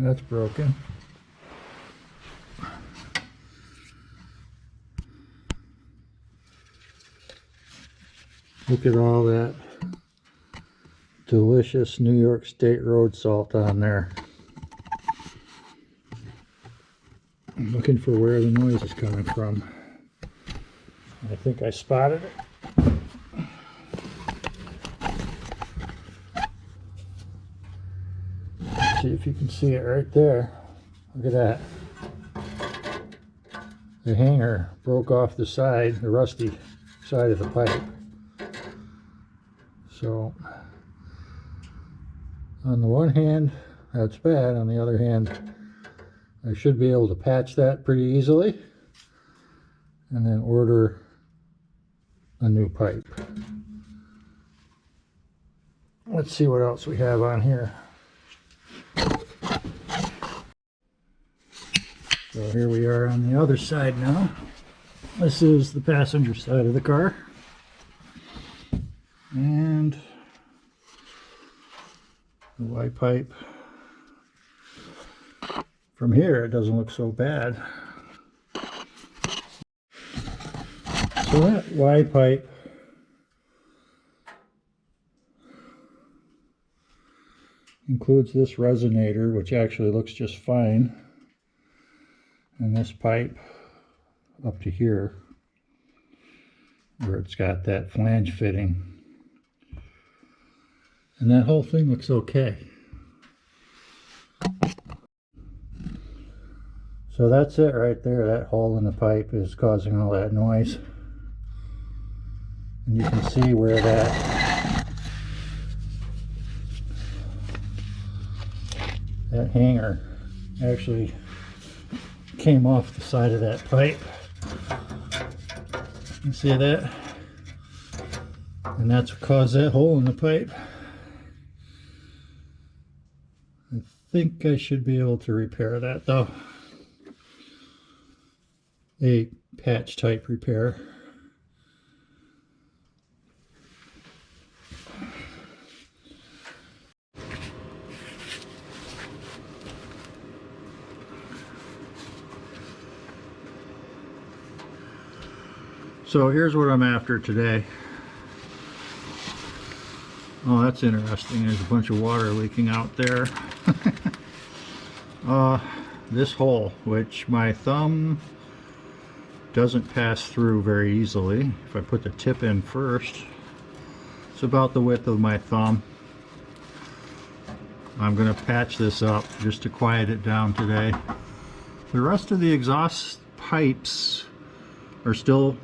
That's broken. Look at all that delicious New York State road salt on there. I'm looking for where the noise is coming from. I think I spotted it. See if you can see it right there. Look at that. The hanger broke off the side, the rusty side of the pipe. So on the one hand, that's bad. On the other hand, I should be able to patch that pretty easily and then order a new pipe. Let's see what else we have on here. So here we are on the other side now. This is the passenger side of the car. And the Y pipe. From here it doesn't look so bad. So that Y pipe includes this resonator, which actually looks just fine. And this pipe up to here, where it's got that flange fitting. And that whole thing looks okay. So that's it right there. That hole in the pipe is causing all that noise. And you can see where that hanger actually came off the side of that pipe. You see that? And that's what caused that hole in the pipe. I think I should be able to repair that though. A patch type repair. So here's what I'm after today. Oh, that's interesting. There's a bunch of water leaking out there. This hole, which my thumb doesn't pass through very easily. If I put the tip in first, it's about the width of my thumb. I'm going to patch this up just to quiet it down today. The rest of the exhaust pipes are still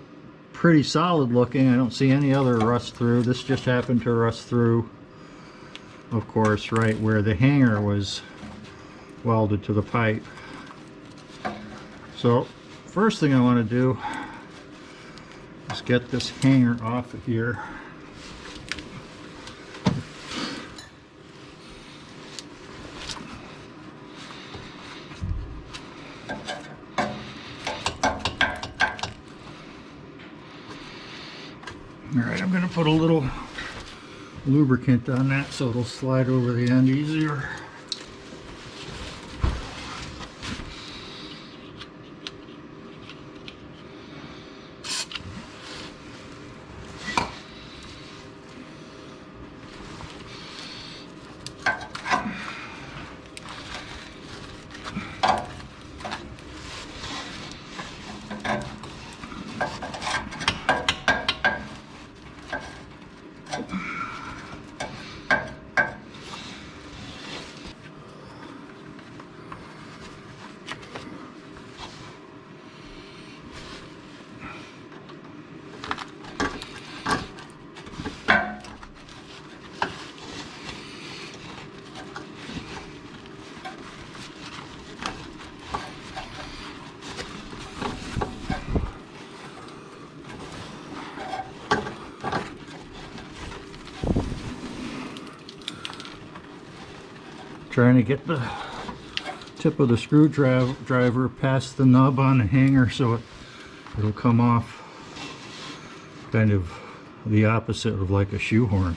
pretty solid looking. I don't see any other rust through. This just happened to rust through, of course, right where the hanger was welded to the pipe. So first thing I want to do is get this hanger off of here. Alright, I'm going to put a little lubricant on that so it'll slide over the end easier. Trying to get the tip of the screwdriver past the nub on the hanger so it'll come off kind of the opposite of like a shoehorn.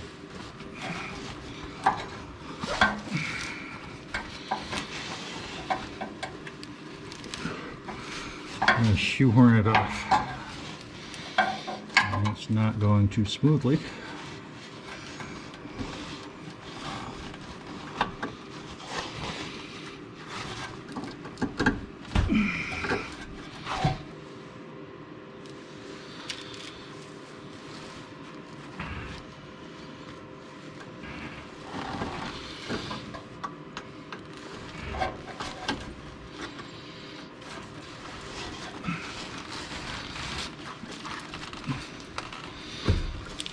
I'm going to shoehorn it off. And it's not going too smoothly.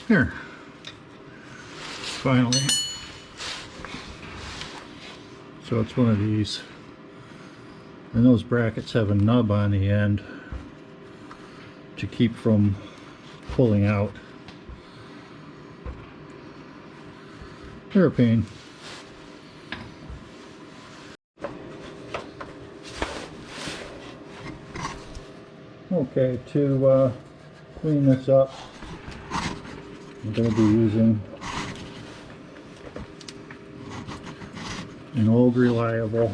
Here, finally. So it's one of these, and those brackets have a nub on the end to keep from pulling out. They're a pain. Okay, to clean this up, I'm going to be using an old reliable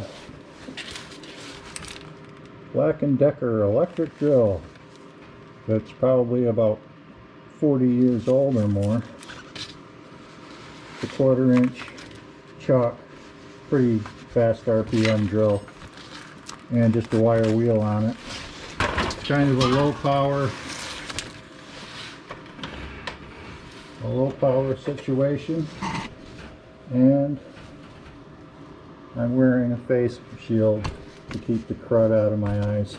Black & Decker electric drill that's probably about 40 years old or more. It's a 1/4 inch chuck, pretty fast RPM drill, and just a wire wheel on it. Kind of a low power situation, and I'm wearing a face shield to keep the crud out of my eyes.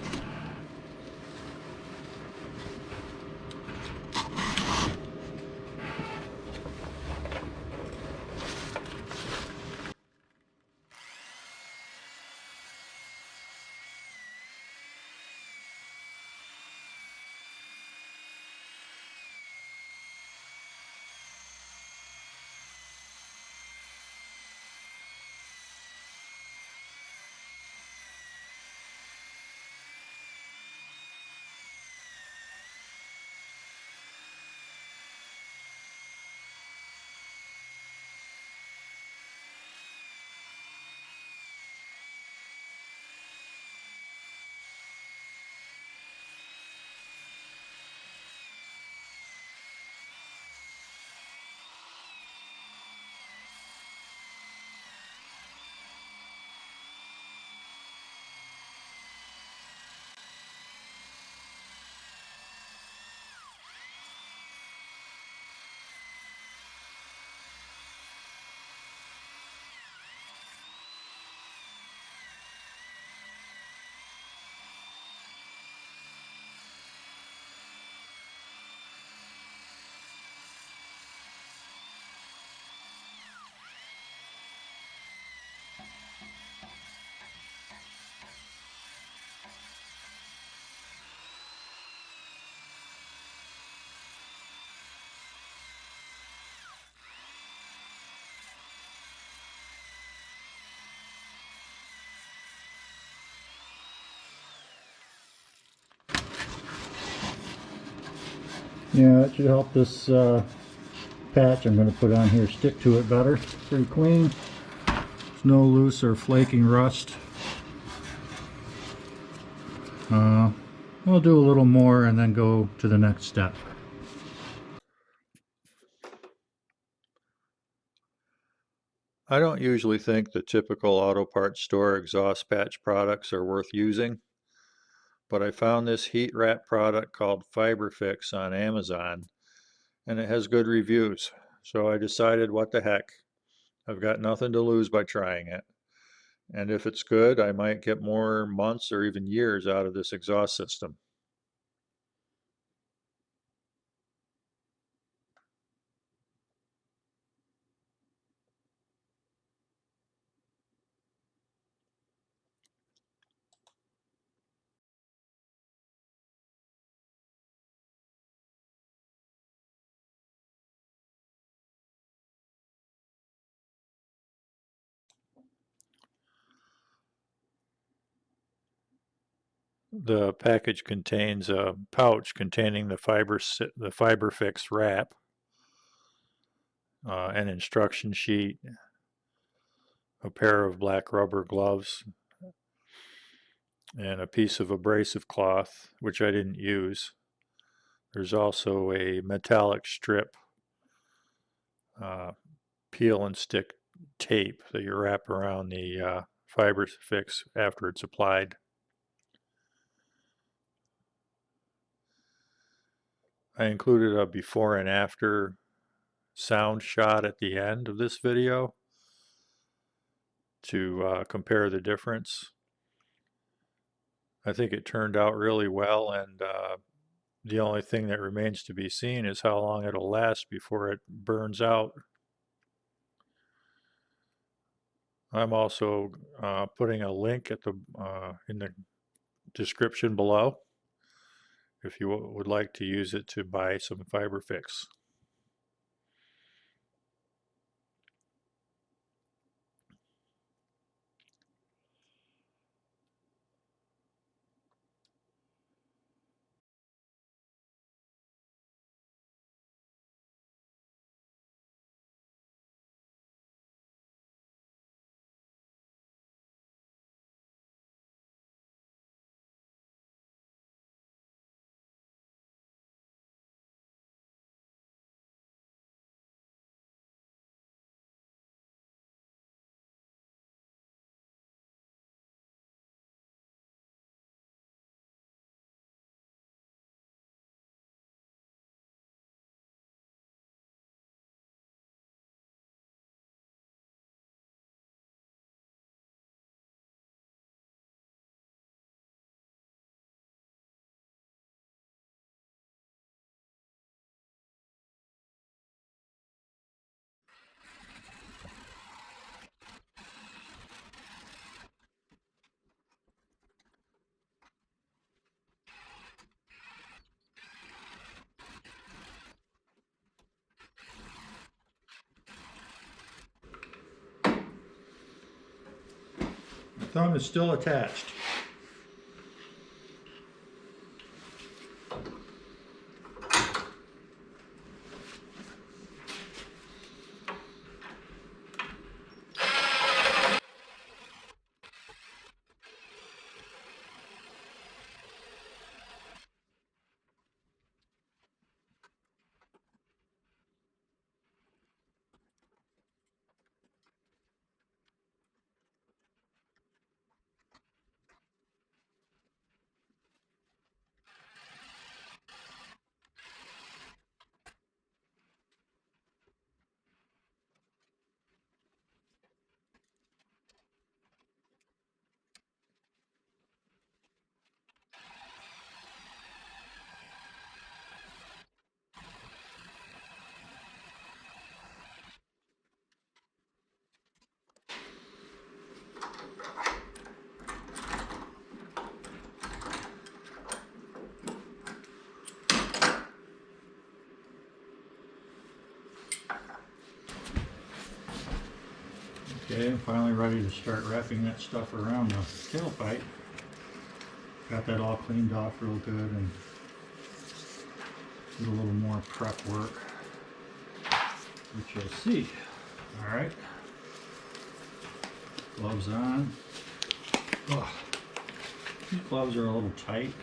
Yeah, that should help this patch I'm going to put on here stick to it better. It's pretty clean. There's no loose or flaking rust. We'll do a little more and then go to the next step. I don't usually think the typical auto parts store exhaust patch products are worth using, but I found this heat wrap product called FiberFix on Amazon, and it has good reviews. So I decided, what the heck, I've got nothing to lose by trying it. And if it's good, I might get more months or even years out of this exhaust system. The package contains a pouch containing the FiberFix wrap, an instruction sheet, a pair of black rubber gloves, and a piece of abrasive cloth, which I didn't use. There's also a metallic strip, uh, peel and stick tape that you wrap around the FiberFix after it's applied. I included a before and after sound shot at the end of this video to compare the difference. I think it turned out really well, and the only thing that remains to be seen is how long it'll last before it burns out. I'm also putting a link at the in the description below if you would like to use it to buy some FiberFix. The thumb is still attached. Okay, I'm finally ready to start wrapping that stuff around the tailpipe. Got that all cleaned off real good and did a little more prep work, which you'll see. Alright, gloves on. Oh, these gloves are a little tight.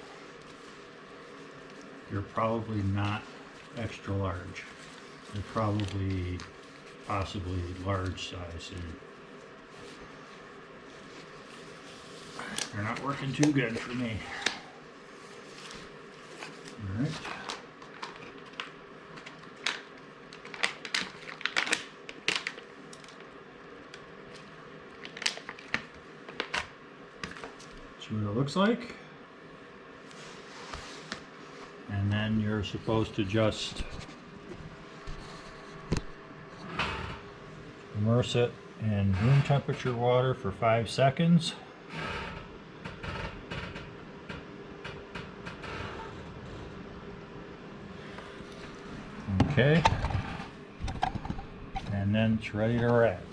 They're probably not extra large. They're probably possibly large size. And they're not working too good for me. All right. That's what it looks like. And then you're supposed to just immerse it in room temperature water for 5 seconds. Okay. And then it's ready to wrap.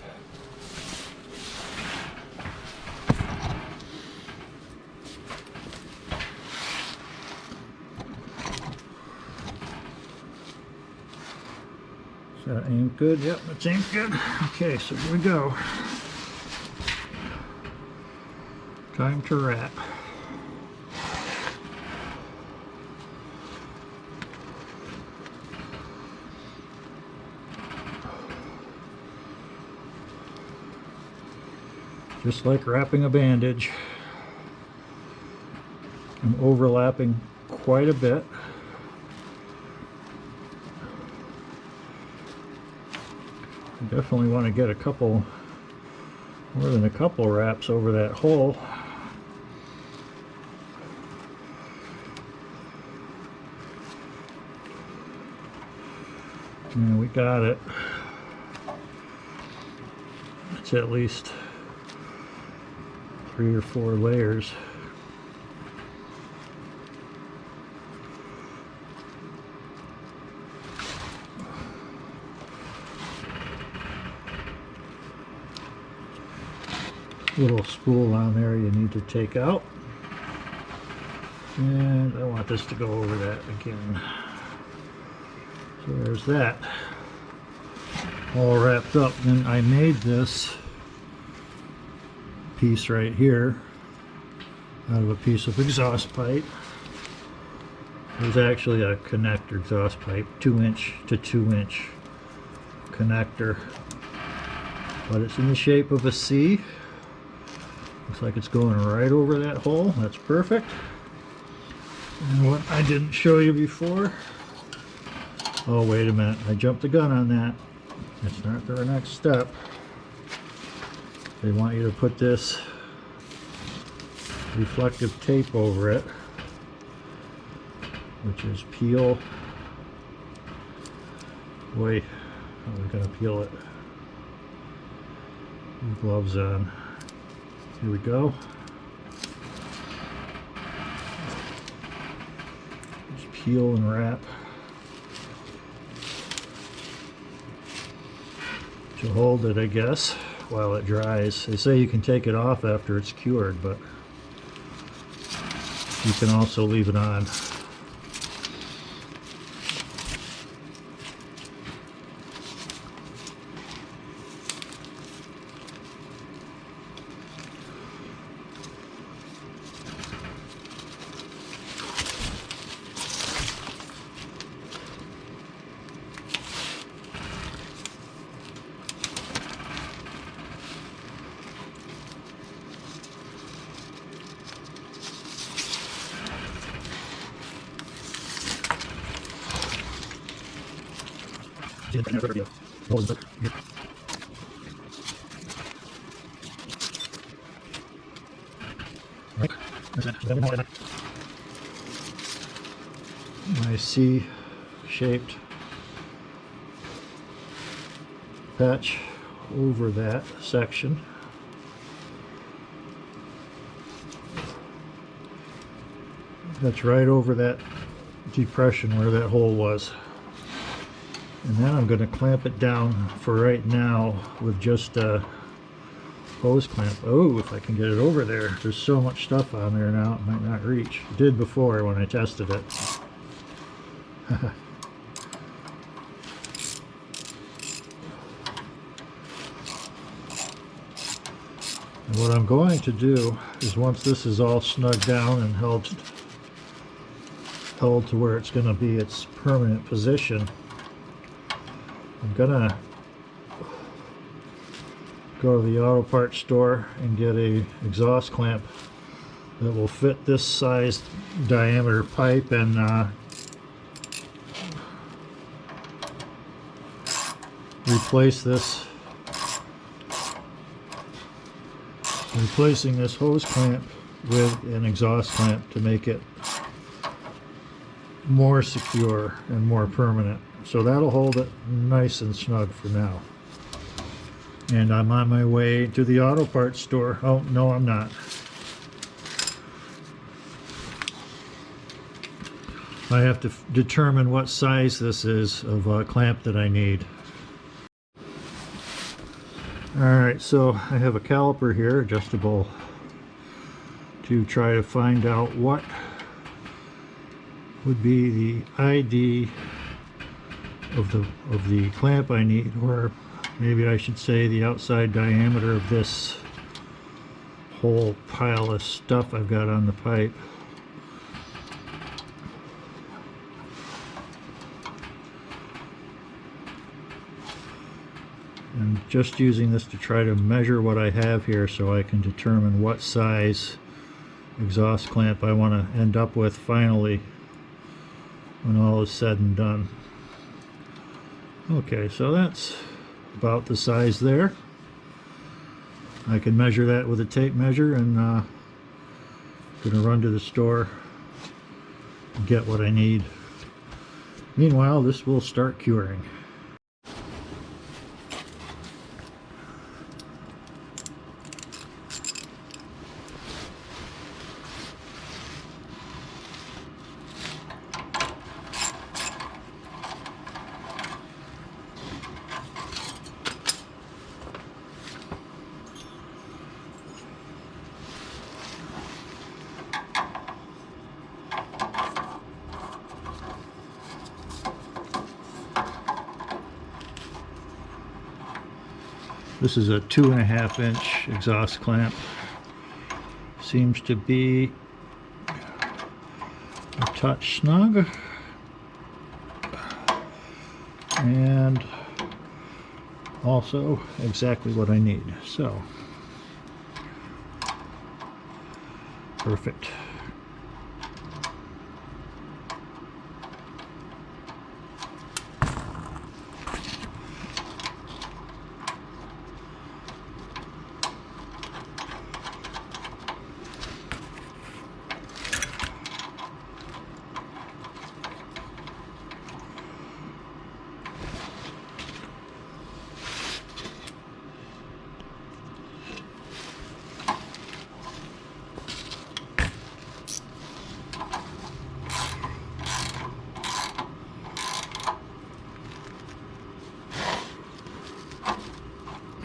Is that aimed good? Yep, it's aimed good. Okay, so here we go. Time to wrap. Just like wrapping a bandage. I'm overlapping quite a bit. Definitely want to get a couple, more than a couple wraps over that hole. And we got it. It's at least 3 or 4 layers. Little spool on there you need to take out, and I want this to go over that again. So there's that all wrapped up. Then I made this piece right here out of a piece of exhaust pipe. There's actually a connector exhaust pipe, 2-inch to 2-inch connector, but it's in the shape of a C. Looks like it's going right over that hole. That's perfect. And what I didn't show you before, oh wait a minute, I jumped the gun on that. That's not their next step. They want you to put this reflective tape over it, which is peel. Wait, how are we gonna peel it? Gloves on. Here we go. Just peel and wrap to hold it, I guess, while it dries. They say you can take it off after it's cured, but you can also leave it on. My C-shaped patch over that section. That's right over that depression where that hole was. And then I'm going to clamp it down for right now with just a hose clamp. Oh, if I can get it over there. There's so much stuff on there now it might not reach. It did before when I tested it. And what I'm going to do is, once this is all snug down and held to where it's going to be its permanent position, I'm gonna go to the auto parts store and get a exhaust clamp that will fit this size diameter pipe, and replacing this hose clamp with an exhaust clamp to make it more secure and more permanent. So that'll hold it nice and snug for now. And I'm on my way to the auto parts store. Oh, no, I'm not. I have to determine what size this is of a clamp that I need. Alright, so I have a caliper here, adjustable, to try to find out what would be the ID of the clamp I need, or maybe I should say the outside diameter of this whole pile of stuff I've got on the pipe. I'm just using this to try to measure what I have here so I can determine what size exhaust clamp I want to end up with finally when all is said and done. Okay, so that's about the size there. I can measure that with a tape measure, and I'm going to run to the store and get what I need. Meanwhile, this will start curing. This is a 2.5 inch exhaust clamp. Seems to be a touch snug and also exactly what I need. So perfect.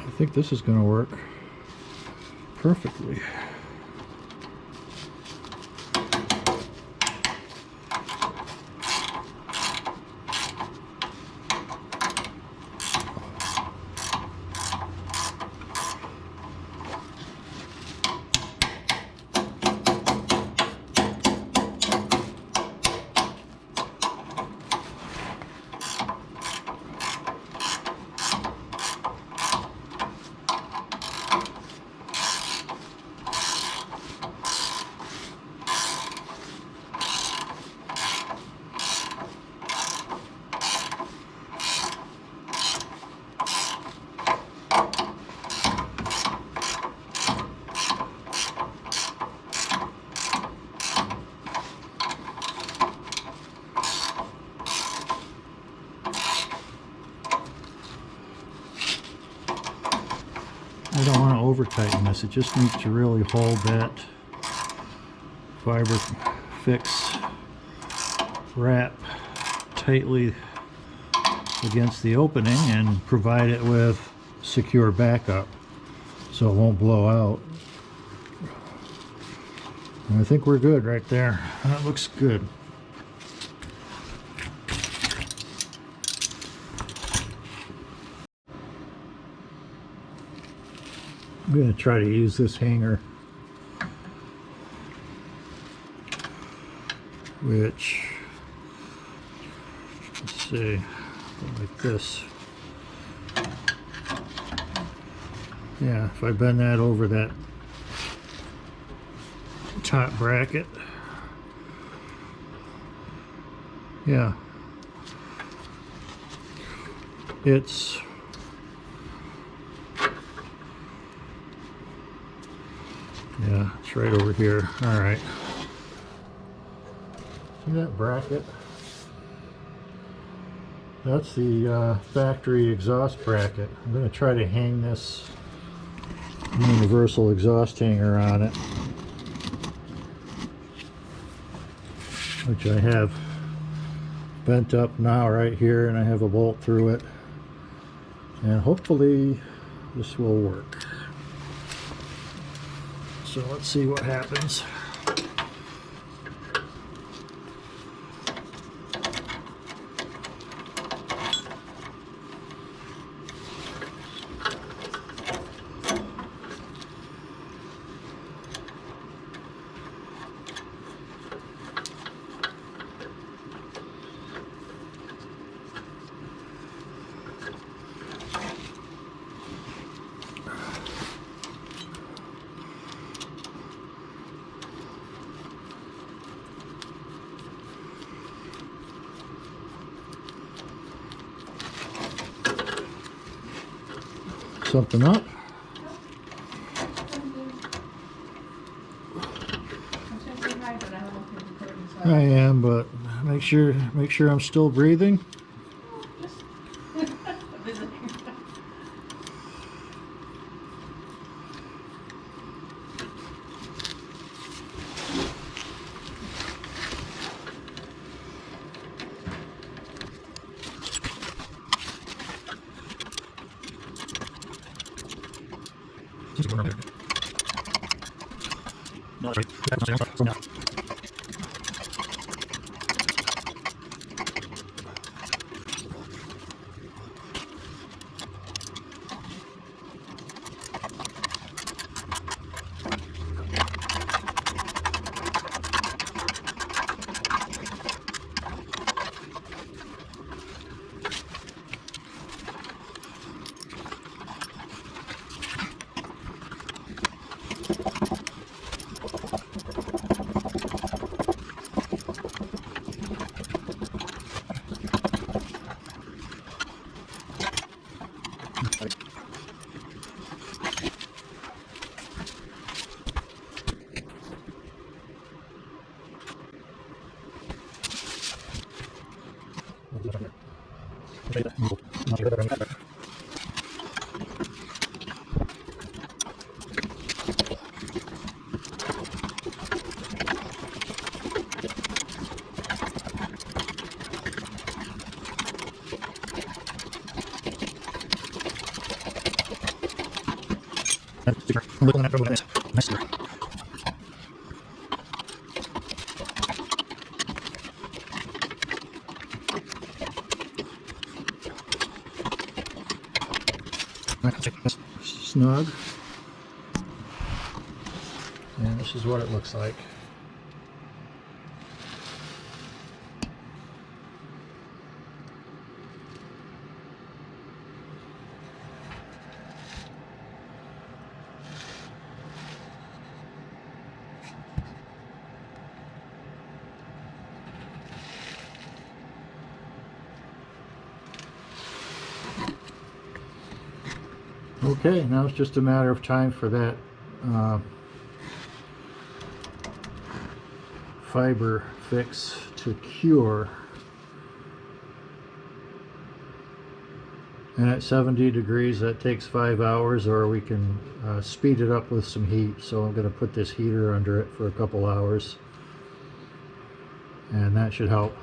I think this is going to work perfectly. I don't want to over tighten this, it just needs to really hold that FiberFix wrap tightly against the opening and provide it with secure backup so it won't blow out. And I think we're good right there. That looks good. I'm going to try to use this hanger, which, let's see, like this. Yeah, if I bend that over that top bracket, yeah, it's right over here. All right, see that bracket? That's the factory exhaust bracket. I'm going to try to hang this universal exhaust hanger on it, which I have bent up now right here, and I have a bolt through it, and hopefully this will work. So let's see what happens. Something up. I am, but make sure I'm still breathing. No, that's right. Snug, and this is what it looks like. Okay, now it's just a matter of time for that FiberFix to cure. And at 70 degrees, that takes 5 hours, or we can speed it up with some heat. So I'm going to put this heater under it for a couple hours, and that should help.